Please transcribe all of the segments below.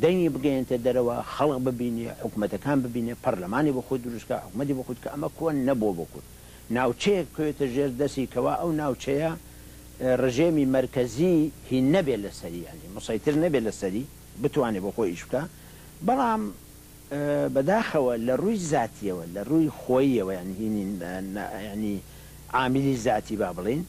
دەنگی بگەێنێتە دەرەوە خەڵق ببینێ حکوومەتەکان ببینێ پەرلەمانی بە خۆی دروستکە حکوومەتی بە خۆت کە ئەمە کۆن نەبووە بۆ کورد ناوچەیەک کوێتە ژێر دەستی کەوا ئەو ناوچەیە ڕژێمی مرکزی هی نەبێت لەسەری ینی مسەیتر نەبێت لەسەری بتوانێت بۆ خۆی ئیش بکە بەڵام بەداخەوە لە ڕووی زاتیەوە لە ڕووی خۆیەوە ینی عاملی زاتی با بڵین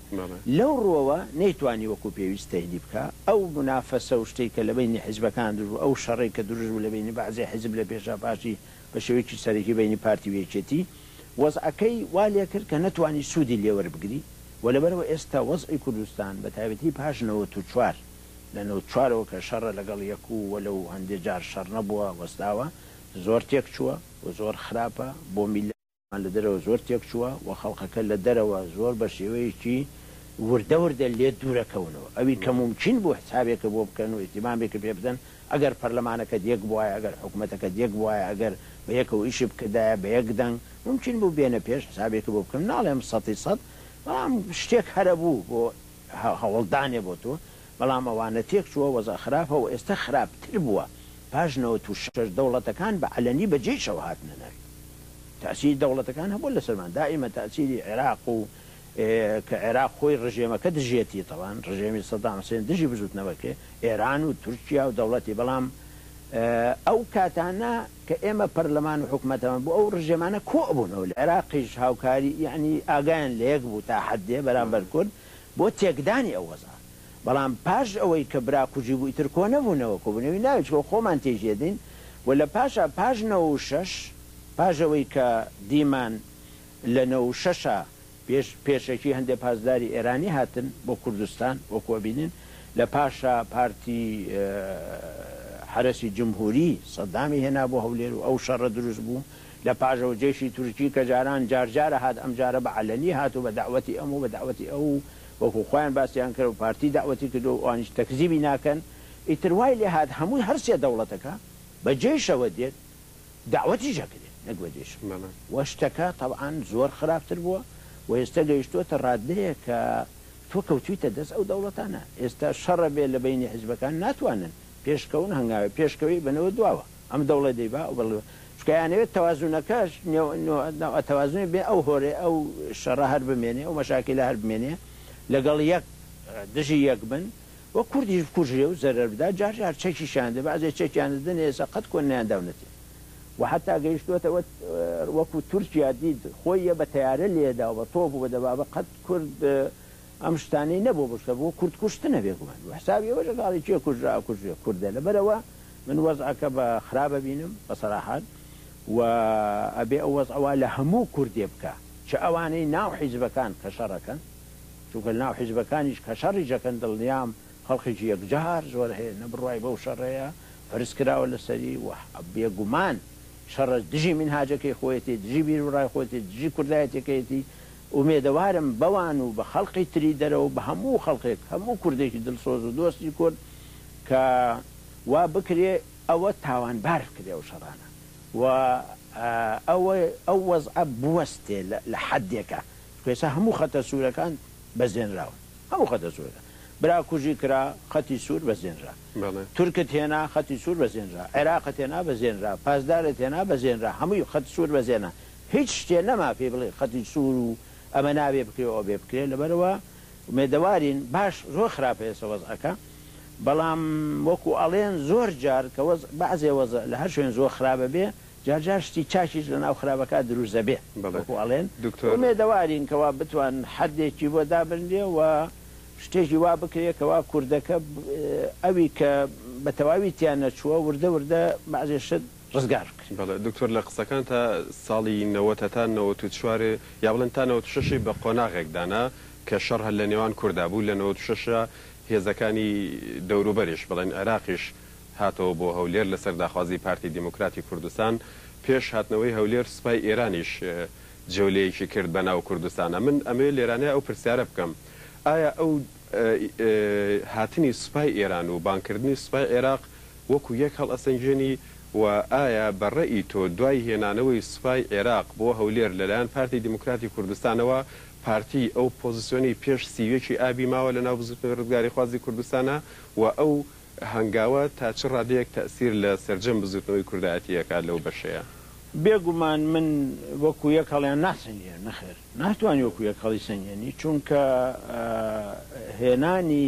لەو ڕۆوە نەیتوانی وەکو پێویست تەیدی بکە ئەو منافەسە و شتێک کە لە بینی حیزبەکان دروست ئەو شەڕێک کە دروست بوو لە بینی بەعزێ حیزب لە پێشا پاشی بە شێوەیەکی سەرەکی بینی پارتی وێچێتی وەزعەکەی وا لێ کرد کە نەتوانی سوودی لێوەربگری و لەبەرەوە ئێستا وەزعی کوردستان بە تایبەتی پاش 94 لە 94ەوە کە شەڕە لەگەڵ یەک و وەلەو هەندێک جار شەڕ نەبووە وەستاوە زۆر تێک چووە و زۆر خراپە بۆ میلەتمان لە دەرەوە زۆر تێک چووە و خەڵقەکە لە دەرەوە زۆر بە شێوەیەکی وردە وردە لێ دوورەکەونەوە ئەوی کە ممکن بوو حسابێکە بۆ بکەن و ئیتیمامێکە پێ بدەن ئەگەر پەرلەمانەکە یەک بووایە ئەگەر حکوومەتەکە یەک بووایە ئەگەر بە یەکەوە ئیش بکردایە بە یەک دەنگ ممکن بوو بێنە پێش حسابێکە بۆ بکەم ناڵێم 100% بەڵام شتێک هەرە بوو بۆ هەوڵدانێ بۆ تۆ بەڵام ئەوانە تێک چووە وەزە خراپەوە ئێستا خراپتر بووە پاژنەوە تو شەش دەوڵەتەکان بە علەنی بەجێیشەوە هاتنە ناوی تاثیر دەوڵەتەکان هەبوو لەسەرمان دائیمە تاثیری عێراق و کە عێراق خۆی ڕژێمەکە دژێتی تەوان ڕژێمی سەدام حوسێن دژی بزوتنەوەکە ئێران و تورکیا و دەوڵەتی بەڵام ئەو کاتانە کە ئێمە پەرلەمان و حکوومەتەمان بوو ئەو ڕژێمانە کۆبوونەوە لە عێراقیش هاوکاری یعنی ئاگایان لە یەک بوو تا حەدێ بەرامبەر کورد بۆ تێکدانی ئەو وەزە بەڵام پاش ئەوەی کە براکوژی بوو ئیتر کۆ نەبوونەوە کۆبوونەوەی ناوێت خۆمان تێژێدین و لە پاشە پاش 96 پاژەوەی کە دیمان لە 96 پێشەکی هەندێک پاسداری ئێرانی هاتن بۆ کوردستان وەکوە بینین لە پاشە پارتی حرەسی جمهوری سەدامی هێنا بۆ هەولێر و ئەو شەڕە دروست بوو لە پاژەوە جێشی تورکی کە جاران جارجارە هات ئەم جارە بە علەنی هات و بە داوەتی ئەم و بە داوەتی ئەو وەکو خۆیان باسییان کرد و پارتی داوەتی کردو و ئەوانیش تەکزیبی ناکەن ئیتر وای لێ هات هەمووی هەرسێ دەوڵەتەکە بە جێشەوە دێت داوەتی ژەکرێت نەگوە جێش وە شتەکە تەبعاً زۆر خراپتر بووە و ئێستا گەیشتووەتە ڕادەیە کە تۆ کەوتویتە دەست ئەو دەوڵەتانە ئێستا شەڕە بێ لە بینی حیزبەکان ناتوانن پێشکەون هەنگاوی پێشکەوی بنەوە دواوە ئەم دەوڵەت دەیبا و بڵێ شکایانەوێت تەوازونەکەش تەوازنی بێ ئەو هۆرێ ئەو شەڕە هەر بمێنێ ئەو مەشاکلە هەر بمێنێ لەگەڵ یەک دژی یەک بن وە کوردیش کوژێ و زەرەر بدا جار جار چەکیشان دێ بەعزێ چەکیان دەدەن ئێستا قەت کۆنیان داونەتێ و حتا گەیشتوەتەوە وەکو تورکیا دید خۆی بە تیارە لێدا و بە تۆپ و بە دەبابە قەت کورد ئەم شتانەی نەبوو بشتە بۆ کورد کوشتنە بێگومان و حسابی ئەوەش گاڵی چێ کوژرا کوژێ کوردە لەبەرەوە من وەزعەکە بە خراپە بینم بەسەراحەت و ئەبێ ئەو وەزعەوە لە هەموو کوردێ بکە چ ئەوانەی ناو حیزبەکان کە شەڕەکەن چونکە ناو حیزبەکانیش کە شەڕی جەکەن دڵنیام خەڵقێکی یەکجار زۆر هەیە نەبڕای بەو شەڕەیە فەرز کراوە لەسەری و بێگومان شەڕە دژی منهاجەکەی خۆیەتی دژی بیرڕای خۆتی دژی کوردایەتەکەیەتی ئومێدەوارم بەوان و بە خەڵقی تری دەرەوە بە هەموو خەڵقێک هەموو کوردێکی دڵسۆز و دۆستی کورد کە وا بکرێ ئەوە تاوانبار بکرێ و شەڕانە و ئەو وەزعە بوەستێ لە حەدێکە کوێسا هەموو خەتە سوورەکان بەزێنراون هەموو خەتە سوورەکان برا کوژی کرا خەتی سوور بەزێنرا تورکت هێنا خەتی سوور بەزێنرا عێراقت هێنا بەزێنرا پاسدارت هێنا بەزێنرا هەمووی خەت سوور بەزێنە هیچ شتێ نەما پێ بڵێ خەتی سوور و ئەمە نابێ بکرێەوە بێ بکرێ لەبەرەوە مێدەوارین باش زۆر خراپە ێستا وەزعەکە بەڵام وەکو ئەڵێن زۆر جار کە بەعزێ وەزع لە هەر شوێن زۆر خراپە بێ جارجار شتی چاکیش لە ناو خراپەکە دروستە بێ وەکو ئەڵێن مێدەوارین کەوا بتوان حەدێکی بۆ دابنرێ و شتێکی وا بکرێت کەوا کوردەکە ئەوی کە بە تەواوی تیان نەچووە وردە وردە بەعزێ شت ڕزگار بکرێت. دکتۆر لە قسەکان تا ساڵی 90 تا 94 یا بڵێن تا 96 بە قۆناغێکدانا کە شەڕ هەر لە نێوان کووردا بوو لە 96 هێزەکانی دەوروبەریش بڵێن عێراقیش هاتەوە بۆ هەولێر لەسەر داخوازی پارتی دیموکراتی کوردستان پێش هاتنەوەی هەولێر سوپای ئێرانیش جەولەیەکی کرد بە ناو کوردستانە. من ئەمێ لێرانەیە ئەو پرسیارە بکەم ئایا ئەو هاتنی سوپای ئێران و بانکردنی سوپای عێراق وەکو یەک هەڵئەسەنجێنی و ئایا بەڕێی تۆ دوای هێنانەوەی سوپای عێراق بۆ هەولێر لەلایەن پارتی دیموکراتی کوردستانەوە پارتی ئەو پۆزیسیۆنی پێش سیوێکی ئابی ماوە لە ناو بزرگترین ڕزگاری خوازی کوردستانە و ئەو هەنگاوە تا چ ڕادەیەک تەسیر لە سەرجەم بزوتنەوەی کوردایەتیەکە لەو بەشەیە؟ بێگومان من وەکو یەک هەڵیان ناسەنجێ نەخێر ناتوانانی وەکو یەک هەڵی سەنجێنی چونکە هێنانی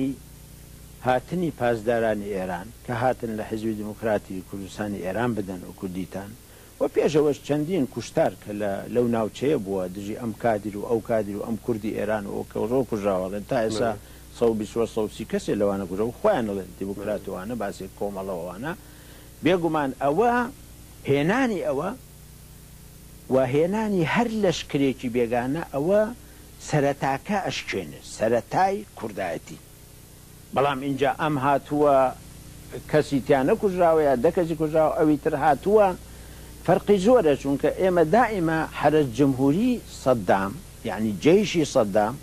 هاتنی پاسدارانی ئێران کە هاتن لە حیزبی دموکراتی کوردستانی ئێران بدەن و کوردیتان و پێشەوەش چەندین کوشتار کە لەو ناوچەیە بووە دژی ئەم کادر و ئەو کادر و ئەم کوردی ئێران و کەڕۆ کوژاوەڵێن تا ئێستا 120 کەسێک لەوانە کوژە و خۆیان دەڵێن دیموکراتوانە باسێک کۆمەڵەوەوانە بێگومان ئەوە هێنانی ئەوە و هێنانی هەر لەشکرێکی بێگانە ئەوە سەرەتاکە ئەشکێنێت سەرەتای کوردایەتی بەڵام اینجا ئەم هاتووە کەسی تیانە کوژراوە یا دە کەسی کوژراوە ئەوی تر هاتووە فەرقی زۆرە چونکە ئێمە دائیمە حرەس جمهوری سەدام یعنی جێیشی سەدام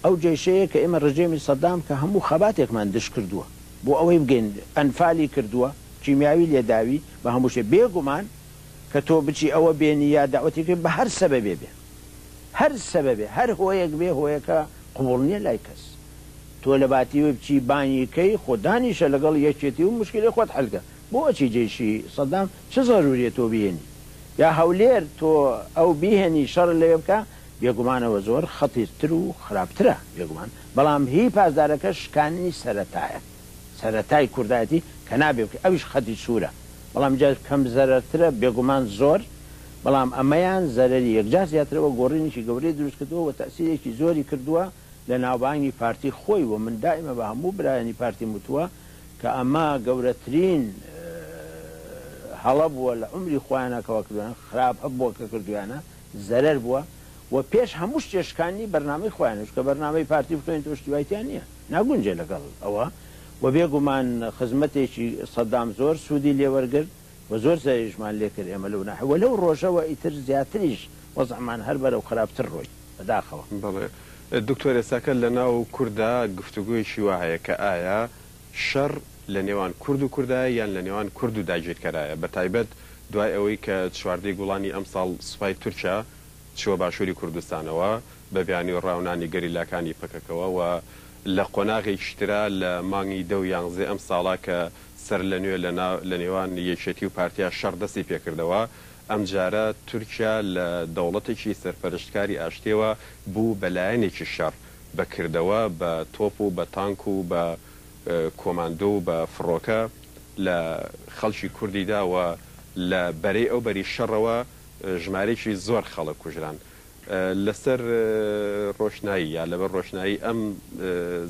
ئەو جێشەیە کە ئێمە ڕژێمی سەدام کە هەموو خەباتێکمان دش کردووە بۆ ئەوەی بگەین ئەنفالی کردووە کیمیاوی لێداوی بە هەمووشێ بێگومان کە تۆ بچی ئەوە بێنی یا داوەتێکی بە هەر سەبەبێ بێ هەر سەبەبێ هەر هۆیەک بێ هۆیەکە قوڵ نییە لای کەس تۆ لە باتیوە بچی بانیکەی خۆدانیشە لەگەڵ یەکێتی و مشکلی خۆت حەلکە بۆ ئەچی جێشی سەدام چه زەروریە تۆ بهێنی یا هەولێر تۆ ئەو بیهێنی شەڕ لێ بکە بێگومانەوە زۆر خەتیرتر و خراپترە بێگومان بەڵام هی پاسدارەکە شکانی سەرەتایە سەرەتای کوردایەتی کە نابێ بکە ئەویش خەتی سوورە بەڵام جا کەم زەرەرترە بێگومان زۆر بەڵام ئەمەیان زەرەری یەکجار زیاترەوە گۆڕینیشی گەورەی دروست کردووە و تەسیرێکی زۆری کردووە لە ناوبانگی پارتی خۆی و من دائیمە بە هەموو برایانی پارتی وتووە کە ئەمە گەورەترین هەڵە بووە لە عمری خۆیانەکەوە کردویان خراپ بووە کە کردویانە زەرەر بووە و پێش هەموو شتێشکانی بەرنامەی خۆیانش کە بەرنامەی پارتی بکەین تۆ شتیوایتیان نییە ناگونجێ لەگەڵ ئەوە و بێگومان خزمەتێکی سەدام زۆر سوودی لێوەرگرت و زۆر زەریشمان لێ کرد ئێمە لەو ناحوە لەو ڕۆژەوە ئیتر زیاتریش وەزعمان هەر بەرەو خراپتر ڕۆی بەداخەوە. بەڵێ دکتۆر ئێساکە لە ناو کووردا گفتوگویشی وایە کە ئایا شەڕ لە نێوان کورد و کوردایە یان لە نێوان کورد و داگیرکەرایە بە تایبەت دوای ئەوەی کە چواردەی گوڵانی ئەمساڵ سوپای تورکیا چوە باشووری کوردستانەوە بە بیانی و ڕاونانی گەریلاکانی پەکەکەوە و لە قۆناغێکی ترا لە مانگی 10 ئەم ساڵا کە سەر لە نوێ لە نێوان یەکێتی و پارتیا شەڕ دەستی پێکردەوە ئەم جارە تورکیا لە دەوڵەتێکی سەرپەرشتکاری ئاشتیەوە بوو بەلایەنێکی شەڕ بەکردەوە بە تۆپ و بە تانک و بە کۆماندۆ و بە فڕۆکە لە خەڵکی کوردیدا و لە بەرەی ئەو بەری شەڕەوە ژمارەیەکی زۆر خەڵک کوژران لەسەر ڕۆشنایی یا لەبەر ڕۆشنایی ئەم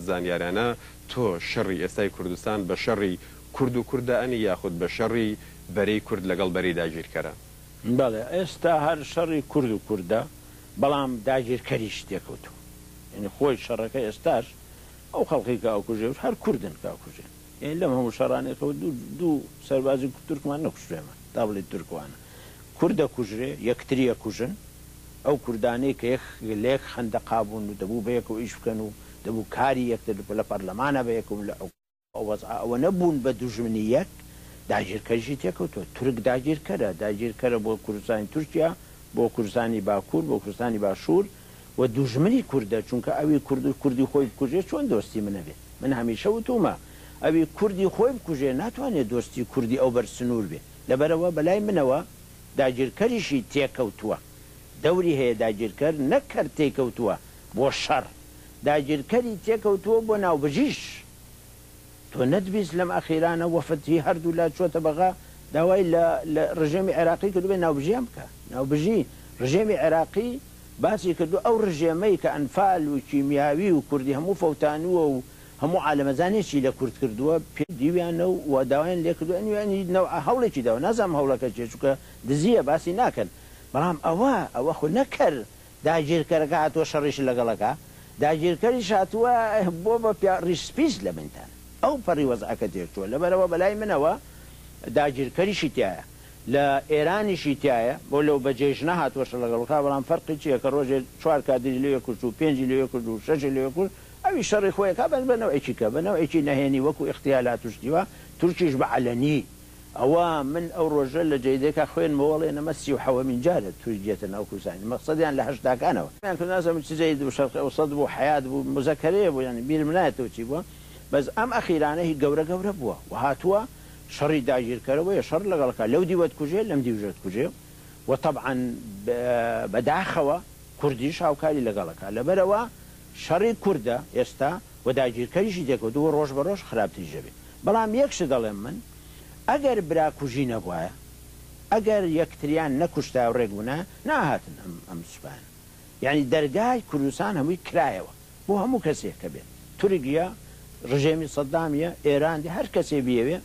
زانیاریانە تۆ شەڕی ئێستای کوردستان بە شەڕی کورد و کوردانی یاخود بە شەڕی بەرەی کورد لەگەڵ بەرەی داگیرکەرە؟ بەڵێ ئێستا هەر شەڕی کورد و کووردە بەڵام داگیرکەریش تێکەوتو یعنی خۆی شەڕەکە ئێستاش ئەو خەڵقی کە ئەوکوژێ هەر کوردن کاکوژێن یعنی لەم هەموو شەڕانێکەوە دوو سەربازی تورکمان نەکوژێمە تا بڵێ تورکوانە کوردە کوژرێ یەکتریە کوژن ئەو کوردانەی کە لێک خەندەقابوون و دەبوو بەیەکەوە ئیش بکەن و دەبوو کاری یەکتر لە پەرلەمانە بەیەکەوە لە ئەوە نەبوون بە دوژمنی یەک داگیرکەریشی تێکەوتوە تورک داگیرکەرە بۆ کوردستانی تورکیا بۆ کوردستانی باکوور بۆ کوردستانی باشوور و دوژمنی کووردە چونکە ئەوی کوردی خۆی بکوژێ چۆن دۆستی منە بێ من هەمیشە وتومە ئەوی کوردی خۆی بکوژێ ناتوانێت دۆستی کوردی ئەو بەرسنوور بێ لەبەرەوە بەلای منەوە داگیرکەریشی تێکەوتووە دەوری هەیە داگیرکەر نەکرد تێکەوتووە بۆ شەڕ داگیرکەری تێکەوتووە بۆ ناوبژیش تۆ نەتبیست لەم ئەخیرانە وەفەتی هەردوو لا چۆتە بەغا داوای لە ڕژێمی عێراقی کردو بێ ناوبژیان بکە ناوبژی ڕژێمی عێراقی باسی کردو ئەو ڕژێمەی کە ئەنفال و کیمیاوی و کوردی هەموو فەوتانووە و هەموو عالەمەزانێکی لە کورد کردووە پێ دیویانە و داوایان لێ کردو ئەنیوانی هەوڵێکی داوە نازام هەوڵەکە چێ چووکە دزیە باسی ناکەن بەڵام ئەوە خۆ نەکرد داگیرکەرەکە هاتووە شەڕیش لەگەڵەکە داگیرکەریش هاتووە بۆ بە ڕیسپیس لە منتان ئەو پەڕی وەزعەکە تێکچووە لەبەرەوە بەلای منەوە داگیرکەریشی تایە لە ئێرانیشی تایە بۆ لەو بەجێژ نەهاتوەشە لەگەڵەکە بەڵام فەرقی چیە کە ڕۆژێ 4 کادری لێ کورد و 5 لێ کورد و 6 لێ کورد ئەوی شەڕی خۆیەکە بەس بەنەوەیکی کە بەنەوەیکی نەهێنی وەکو اختیالات توشتیوە تورکیش بە عەلەنی ئەوە من ئەو ڕۆژە لە جێدێکە خوێنمەوەڵێ نەمە 37 جارە توریجێتە ناو کوردستانی مەقسەدیان لە هەشتاکانەوە نازانم چ جەید و شەرقی ئەوسەد بوو حیات بوو مزەکەرەیە بوو یعنی بیرم نایەتەوە چی بووە بەس ئەم ئەخیرانەی گەورە گەورە بووە و هاتووە شەڕی داگیرکەرەوەی شەڕ لەگەڵکە لەو دیوەت کوژێ لەم دیوژەت کوژێ و طبعا بەداخەوە کوردیش هاوکاری لەگەڵەکە لەبەرەوە شەڕی کووردە ئێستا و داگیرکەریشی دێکەوت و ڕۆژ بە ڕۆژ خراپتری ژەبێ بەڵام یەکش دەڵێم من ئەگەر برا کوژی نەبووایە ئەگەر یەکتریان نەکوشتا و ڕێگوونە ناهاتن ئەم سوپایان یعنی دەرگای کوردستان هەمووی کرایەوە بۆ هەموو کەسێک کە بێت تورکیا ڕژێمی سەدامیە ئێران هەر کەسێ بیەوێ